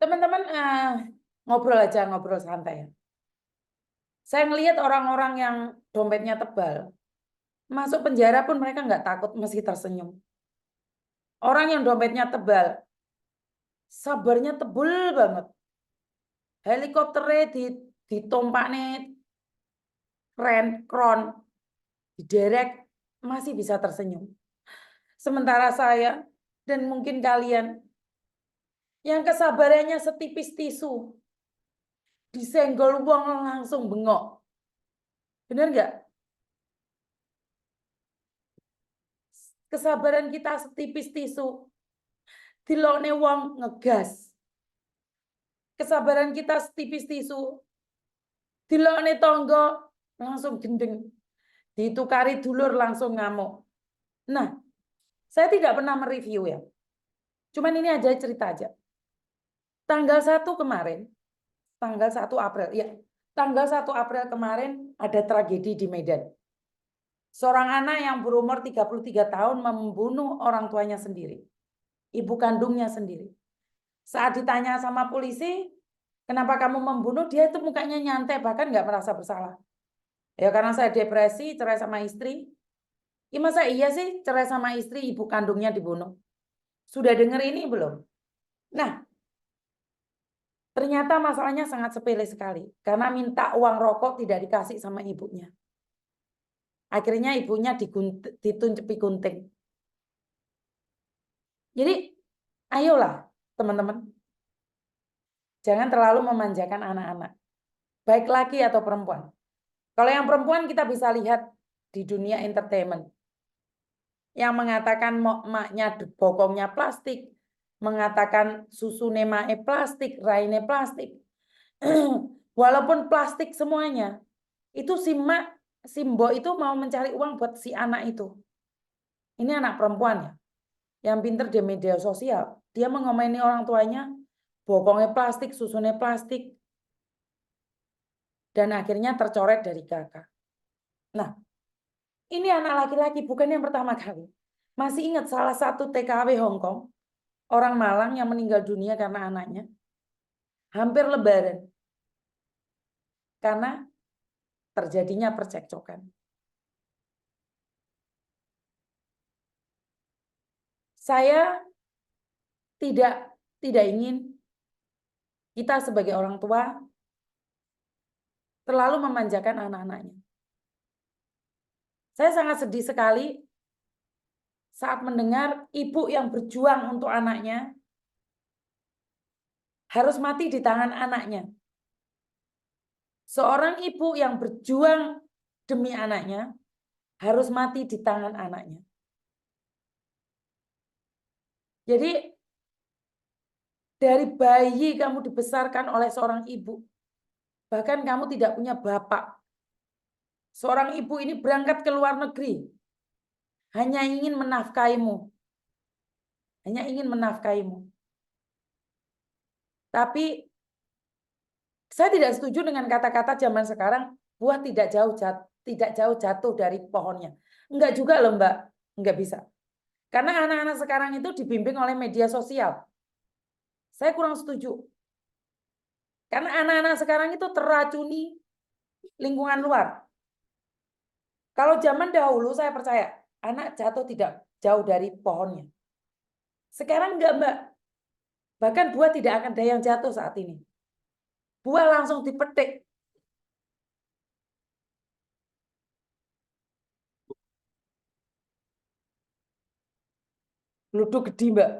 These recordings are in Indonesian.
Teman-teman ngobrol aja, ngobrol santai. Saya ngelihat orang-orang yang dompetnya tebal, masuk penjara pun mereka nggak takut meski tersenyum. Orang yang dompetnya tebal, sabarnya tebel banget. Helikopternya ditompaknya kron, diderek, masih bisa tersenyum. Sementara saya dan mungkin kalian yang kesabarannya setipis tisu, disenggol uang langsung bengok. Benar nggak? Kesabaran kita setipis tisu. Dilokne wong ngegas. Kesabaran kita setipis tisu. Dilokne tonggo langsung gendeng. Ditukari dulur langsung ngamuk. Nah, saya tidak pernah mereview ya. Cuman ini aja cerita aja. Tanggal 1 kemarin, tanggal 1 April, ya. Tanggal 1 April kemarin ada tragedi di Medan. Seorang anak yang berumur 33 tahun membunuh orang tuanya sendiri. Ibu kandungnya sendiri. Saat ditanya sama polisi, kenapa kamu membunuh? Dia itu mukanya nyantai, bahkan nggak merasa bersalah. Ya karena saya depresi, cerai sama istri. Ya masa iya sih cerai sama istri, ibu kandungnya dibunuh? Sudah dengar ini belum? Nah, ternyata masalahnya sangat sepele sekali. Karena minta uang rokok tidak dikasih sama ibunya. Akhirnya ibunya dituncepi gunting. Jadi, ayolah teman-teman. Jangan terlalu memanjakan anak-anak. Baik laki atau perempuan. Kalau yang perempuan kita bisa lihat di dunia entertainment. Yang mengatakan maknya bokongnya plastik. Mengatakan susu nemae plastik, raine plastik. Walaupun plastik semuanya. Itu si mak, si mbok itu mau mencari uang buat si anak itu. Ini anak perempuan ya. Yang pinter di media sosial. Dia mengomeni orang tuanya. Bokongnya plastik, susunya plastik. Dan akhirnya tercoret dari kakak. Nah, ini anak laki-laki, bukan yang pertama kali. Masih ingat salah satu TKW Hong Kong, orang Malang yang meninggal dunia karena anaknya. Hampir lebaran. Karena terjadinya percekcokan. Saya tidak ingin kita sebagai orang tua terlalu memanjakan anak-anaknya. Saya sangat sedih sekali saat mendengar ibu yang berjuang untuk anaknya harus mati di tangan anaknya. Seorang ibu yang berjuang demi anaknya harus mati di tangan anaknya. Jadi dari bayi kamu dibesarkan oleh seorang ibu. Bahkan kamu tidak punya bapak. Seorang ibu ini berangkat ke luar negeri. Hanya ingin menafkahimu. Hanya ingin menafkahimu. Tapi saya tidak setuju dengan kata-kata zaman sekarang, buah tidak jauh jatuh dari pohonnya. Enggak juga loh Mbak, enggak bisa. Karena anak-anak sekarang itu dibimbing oleh media sosial. Saya kurang setuju. Karena anak-anak sekarang itu terracuni lingkungan luar. Kalau zaman dahulu saya percaya, anak jatuh tidak jauh dari pohonnya. Sekarang enggak Mbak. Bahkan buah tidak akan ada yang jatuh saat ini. Buah langsung dipetik. Luduk gede Mbak.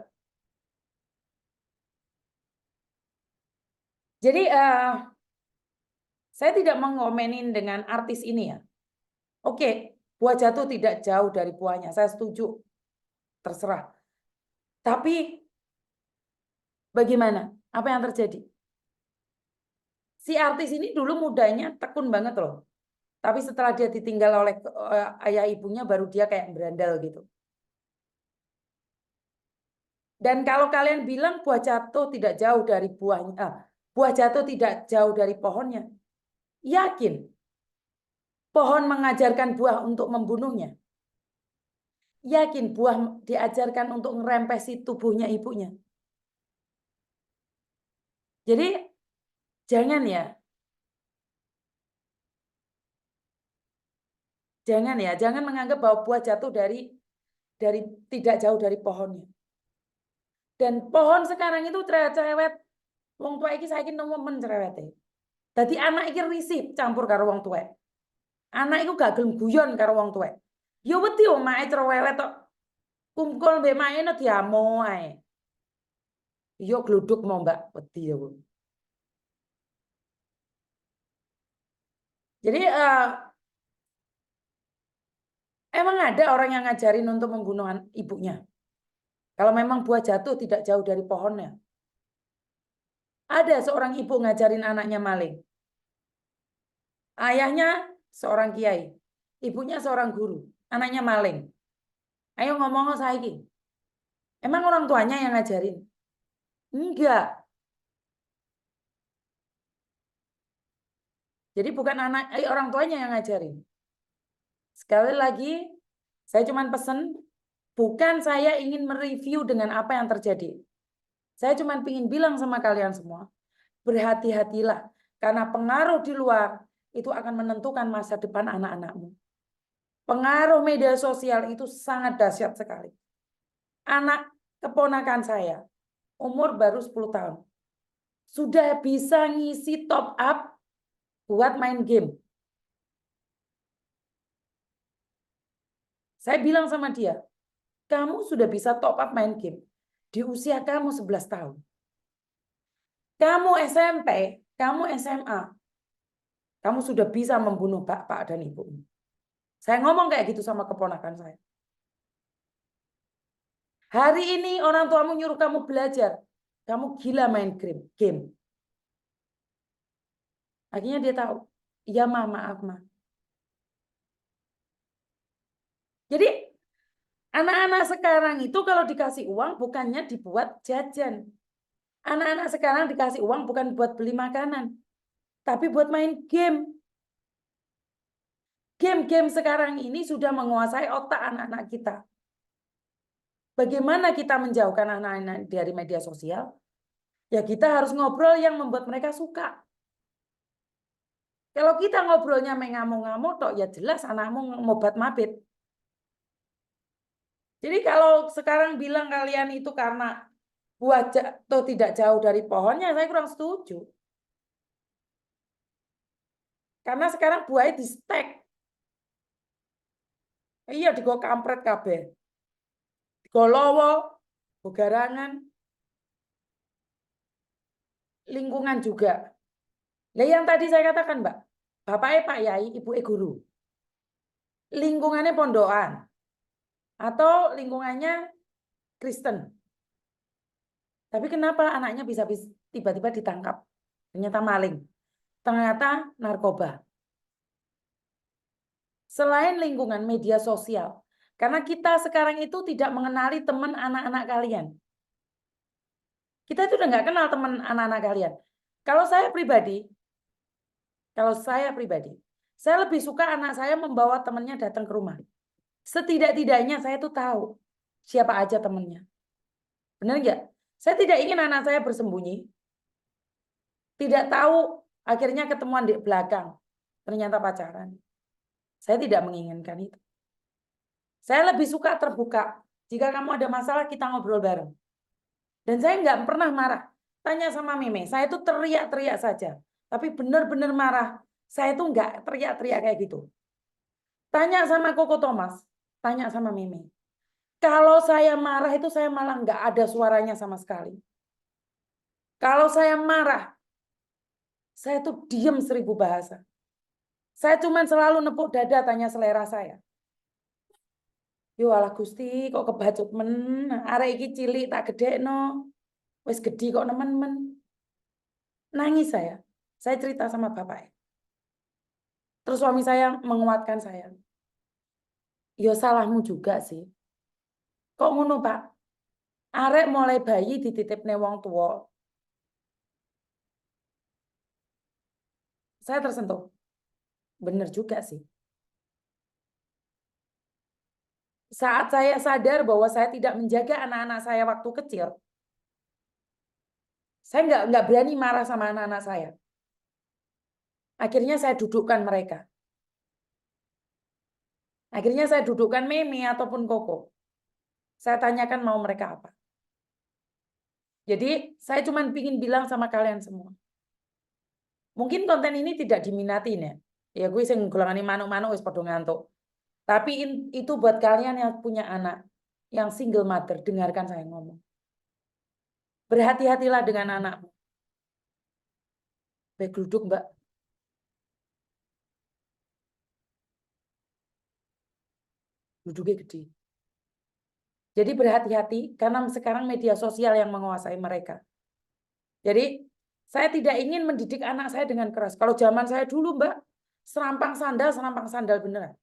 Jadi saya tidak mengomenin dengan artis ini ya. Oke, buah jatuh tidak jauh dari buahnya. Saya setuju. Terserah. Tapi bagaimana? Apa yang terjadi? Si artis ini dulu mudanya tekun banget loh. Tapi setelah dia ditinggal oleh ayah ibunya baru dia kayak berandal gitu. Dan kalau kalian bilang buah jatuh tidak jauh dari buahnya, buah jatuh tidak jauh dari pohonnya. Yakin pohon mengajarkan buah untuk membunuhnya? Yakin buah diajarkan untuk ngerempesi tubuhnya ibunya? Jadi jangan ya. Jangan menganggap bahwa buah jatuh dari tidak jauh dari pohonnya. Dan pohon sekarang itu cerewet. Wong tua iki saiki nemen cerewete. Dadi anak iki risih campur karo wong tuwek. Anak iku gak gelem guyon karo wong tuwek. Ya wedi omahe cerewet tok. Kumpul mbek maene diamo ae. Yo gluduk mau Mbak, wedi ya, Bu. Jadi emang ada orang yang ngajarin untuk membunuh ibunya. Kalau memang buah jatuh tidak jauh dari pohonnya. Ada seorang ibu ngajarin anaknya maling. Ayahnya seorang kiai, ibunya seorang guru, anaknya maling. Ayo ngomong saiki. Emang orang tuanya yang ngajarin? Enggak. Jadi bukan orang tuanya yang ngajarin. Sekali lagi, saya cuma pesen, bukan saya ingin mereview dengan apa yang terjadi. Saya cuma ingin bilang sama kalian semua, berhati-hatilah. Karena pengaruh di luar itu akan menentukan masa depan anak-anakmu. Pengaruh media sosial itu sangat dahsyat sekali. Anak keponakan saya, umur baru 10 tahun. Sudah bisa ngisi top up buat main game. Saya bilang sama dia, kamu sudah bisa top up main game. Di usia kamu 11 tahun. Kamu SMP, kamu SMA. Kamu sudah bisa membunuh bapak dan ibumu. Saya ngomong kayak gitu sama keponakan saya. Hari ini orang tuamu nyuruh kamu belajar. Kamu gila main game. Akhirnya dia tahu. Iya ma, maaf ma. Jadi anak-anak sekarang itu kalau dikasih uang bukannya dibuat jajan. Anak-anak sekarang dikasih uang bukan buat beli makanan. Tapi buat main game. Game-game sekarang ini sudah menguasai otak anak-anak kita. Bagaimana kita menjauhkan anak-anak dari media sosial? Ya kita harus ngobrol yang membuat mereka suka. Kalau kita ngobrolnya mengamuk-ngamuk, toh ya jelas anakmu ngobat mabit. Jadi kalau sekarang bilang kalian itu karena buah jatuh tidak jauh dari pohonnya, saya kurang setuju. Karena sekarang buahnya di stek. Iya, digo kampret kabeh. Digo lowo, begarangan, lingkungan juga. Nah, yang tadi saya katakan, Mbak, bapaknya Pak Yai, ibu guru. Lingkungannya pondokan atau lingkungannya Kristen. Tapi kenapa anaknya bisa tiba-tiba ditangkap? Ternyata maling. Ternyata narkoba. Selain lingkungan media sosial. Karena kita sekarang itu tidak mengenali teman anak-anak kalian. Kita itu udah nggak kenal teman anak-anak kalian. Kalau saya pribadi, saya lebih suka anak saya membawa temannya datang ke rumah. Setidak-tidaknya saya tuh tahu siapa aja temannya. Benar nggak? Saya tidak ingin anak saya bersembunyi. Tidak tahu akhirnya ketemuan di belakang. Ternyata pacaran. Saya tidak menginginkan itu. Saya lebih suka terbuka. Jika kamu ada masalah, kita ngobrol bareng. Dan saya nggak pernah marah. Tanya sama Meme, saya itu teriak-teriak saja. Tapi benar-benar marah. Saya itu nggak teriak-teriak kayak gitu. Tanya sama Koko Thomas, tanya sama Meme. Kalau saya marah itu saya malah nggak ada suaranya sama sekali. Kalau saya marah, saya tuh diem 1000 bahasa. Saya cuma selalu nepuk dada tanya selera saya. Yo alah Gusti, kok kebacut men, arek iki cilik tak gedekno. Wis gede kok nemen-men. Nangis saya. Saya cerita sama bapak. Terus suami saya menguatkan saya. Yo salahmu juga sih. Kok ngono, Pak? Arek mulai bayi dititipne wong tua. Saya tersentuh. Bener juga sih. Saat saya sadar bahwa saya tidak menjaga anak-anak saya waktu kecil, Saya nggak berani marah sama anak-anak saya. Akhirnya saya dudukkan mereka. Akhirnya saya dudukkan Meme ataupun Koko. Saya tanyakan mau mereka apa. Jadi saya cuma ingin bilang sama kalian semua. Mungkin konten ini tidak diminatin ya. Ya gue sing golongane manuk-manuk wis padha ngantuk. Tapi itu buat kalian yang punya anak, yang single mother, dengarkan saya ngomong. Berhati-hatilah dengan anakmu. Baik duduk, Mbak. Duduknya gede. Jadi berhati-hati karena sekarang media sosial yang menguasai mereka. Jadi saya tidak ingin mendidik anak saya dengan keras. Kalau zaman saya dulu, Mbak, serampang sandal beneran.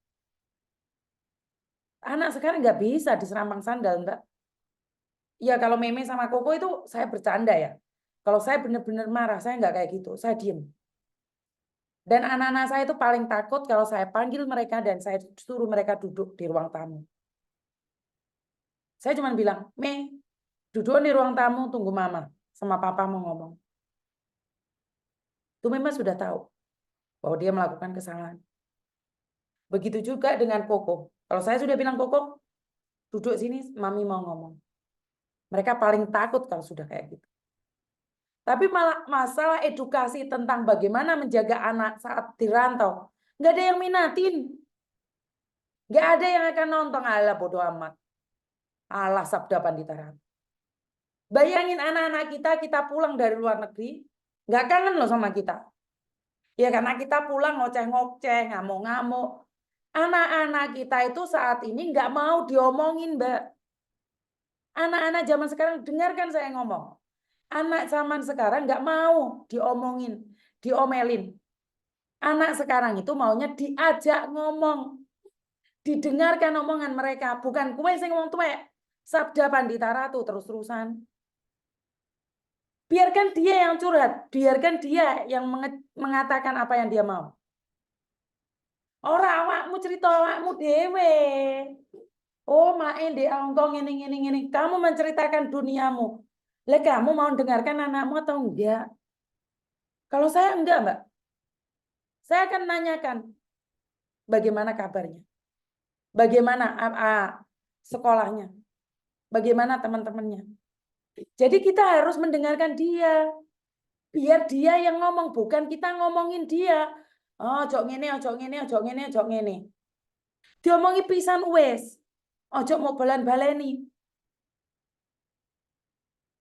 Anak sekarang nggak bisa diserampang sandal, Mbak. Ya kalau Meme sama Koko itu saya bercanda ya. Kalau saya benar-benar marah, saya nggak kayak gitu. Saya diem. Dan anak-anak saya itu paling takut kalau saya panggil mereka dan saya suruh mereka duduk di ruang tamu. Saya cuma bilang, duduk di ruang tamu, tunggu mama. Sama papa mau ngomong. Itu memang sudah tahu bahwa dia melakukan kesalahan. Begitu juga dengan Koko. Kalau saya sudah bilang, Koko, duduk sini, mami mau ngomong. Mereka paling takut kalau sudah kayak gitu. Tapi malah masalah edukasi tentang bagaimana menjaga anak saat dirantau. Nggak ada yang minatin. Nggak ada yang akan nonton. Alah bodo amat. Alah sabda Pandita Ratu. Bayangin anak-anak kita pulang dari luar negeri. Nggak kangen loh sama kita. Ya karena kita pulang ngoceh-ngoceh, ngamuk-ngamuk. Anak-anak kita itu saat ini nggak mau diomongin, Mbak. Anak-anak zaman sekarang, dengarkan saya ngomong. Anak zaman sekarang nggak mau diomongin, diomelin. Anak sekarang itu maunya diajak ngomong. Didengarkan omongan mereka. Bukan kue sing ngomong tuwek. Sabda Pandita Ratu terus-terusan. Biarkan dia yang curhat. Biarkan dia yang mengatakan apa yang dia mau. Ora awakmu cerita awakmu dewe. Oh, main di Hongkong ini. Kamu menceritakan duniamu. Lah kamu mau dengarkan anakmu atau enggak? Kalau saya enggak, Mbak. Saya akan nanyakan bagaimana kabarnya. Bagaimana sekolahnya. Bagaimana teman-temannya. Jadi kita harus mendengarkan dia. Biar dia yang ngomong, bukan kita ngomongin dia. Oh, ojo ngene. Diomongi pisan wes. Ojo mau balen-baleni.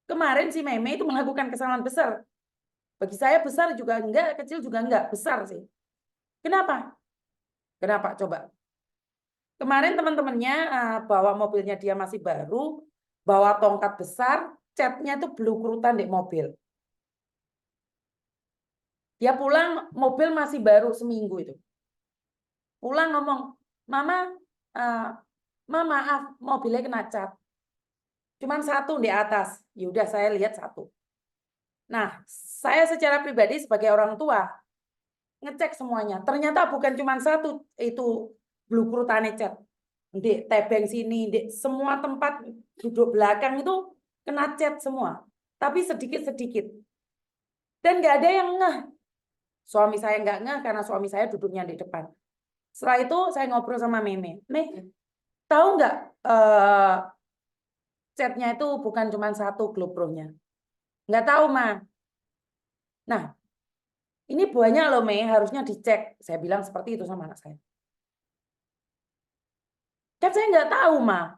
Kemarin si Meme itu melakukan kesalahan besar. Bagi saya besar juga enggak, kecil juga enggak, besar sih. Kenapa? Kenapa? Coba. Kemarin teman-temannya bawa mobilnya dia masih baru, bawa tongkat besar, catnya itu belukrutan di mobil. Dia pulang, mobil masih baru seminggu itu. Pulang ngomong, Mama, maaf, mobilnya kena cat. Cuman satu di atas. Ya udah saya lihat satu. Nah, saya secara pribadi sebagai orang tua, ngecek semuanya. Ternyata bukan cuma satu itu blukrutane cat. Di tebeng sini, di semua tempat duduk belakang itu kena cat semua. Tapi sedikit-sedikit. Dan nggak ada yang ngeh. Suami saya nggak ngeh karena suami saya duduknya di depan. Setelah itu saya ngobrol sama Meme. Tahu nggak catnya itu bukan cuma satu globronya? Nggak tahu, Ma. Nah, ini banyak loh, Mei, harusnya dicek. Saya bilang seperti itu sama anak saya. Kan saya nggak tahu, Ma.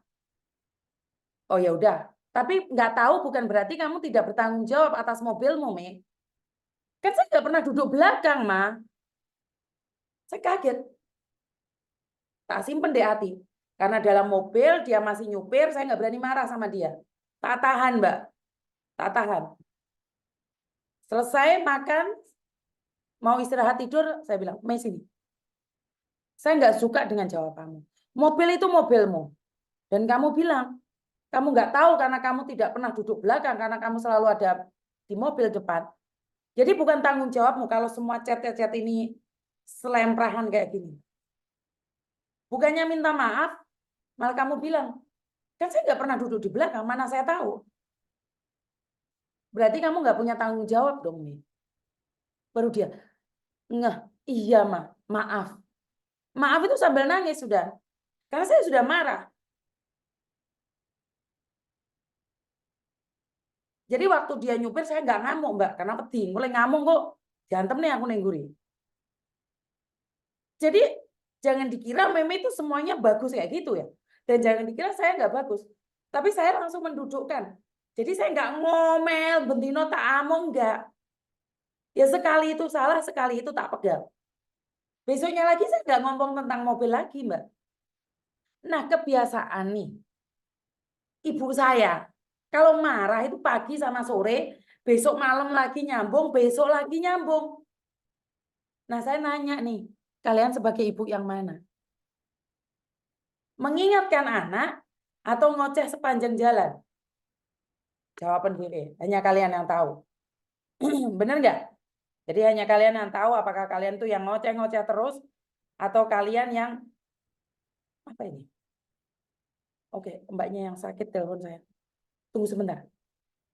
Oh ya udah. Tapi nggak tahu bukan berarti kamu tidak bertanggung jawab atas mobilmu, Mei. Kan saya nggak pernah duduk belakang, Ma. Saya kaget. Tak simpen di hati. Karena dalam mobil dia masih nyupir, saya nggak berani marah sama dia. Tak tahan, Mbak. Tak tahan. Selesai makan, mau istirahat tidur, saya bilang, Mei sini. Saya nggak suka dengan jawabanmu. Mobil itu mobilmu. Dan kamu bilang, kamu nggak tahu karena kamu tidak pernah duduk belakang, karena kamu selalu ada di mobil depan. Jadi bukan tanggung jawabmu kalau semua cat-cat ini selemprahan kayak gini. Bukannya minta maaf, malah kamu bilang, kan saya nggak pernah duduk di belakang, mana saya tahu. Berarti kamu nggak punya tanggung jawab dong nih. Baru dia, ngeh, iya maaf. Maaf itu sambil nangis sudah. Karena saya sudah marah. Jadi waktu dia nyupir saya nggak ngamuk Mbak. Karena penting. Mulai ngamuk kok. Diantem nih aku nengguri. Jadi jangan dikira meme itu semuanya bagus kayak gitu ya. Dan jangan dikira saya nggak bagus. Tapi saya langsung mendudukkan. Jadi saya nggak ngomel, bentino tak among, nggak. Ya sekali itu salah, sekali itu tak pegang. Besoknya lagi saya nggak ngomong tentang mobil lagi, Mbak. Nah, kebiasaan nih. Ibu saya, kalau marah itu pagi sama sore, besok malam lagi nyambung, besok lagi nyambung. Nah, saya nanya nih, kalian sebagai ibu yang mana? Mengingatkan anak atau ngoceh sepanjang jalan? Jawaban gue, hanya kalian yang tahu. Bener nggak? Jadi hanya kalian yang tahu apakah kalian tuh yang ngoceh-ngoceh terus atau kalian yang apa ini? Oke, mbaknya yang sakit telepon saya. Tunggu sebentar.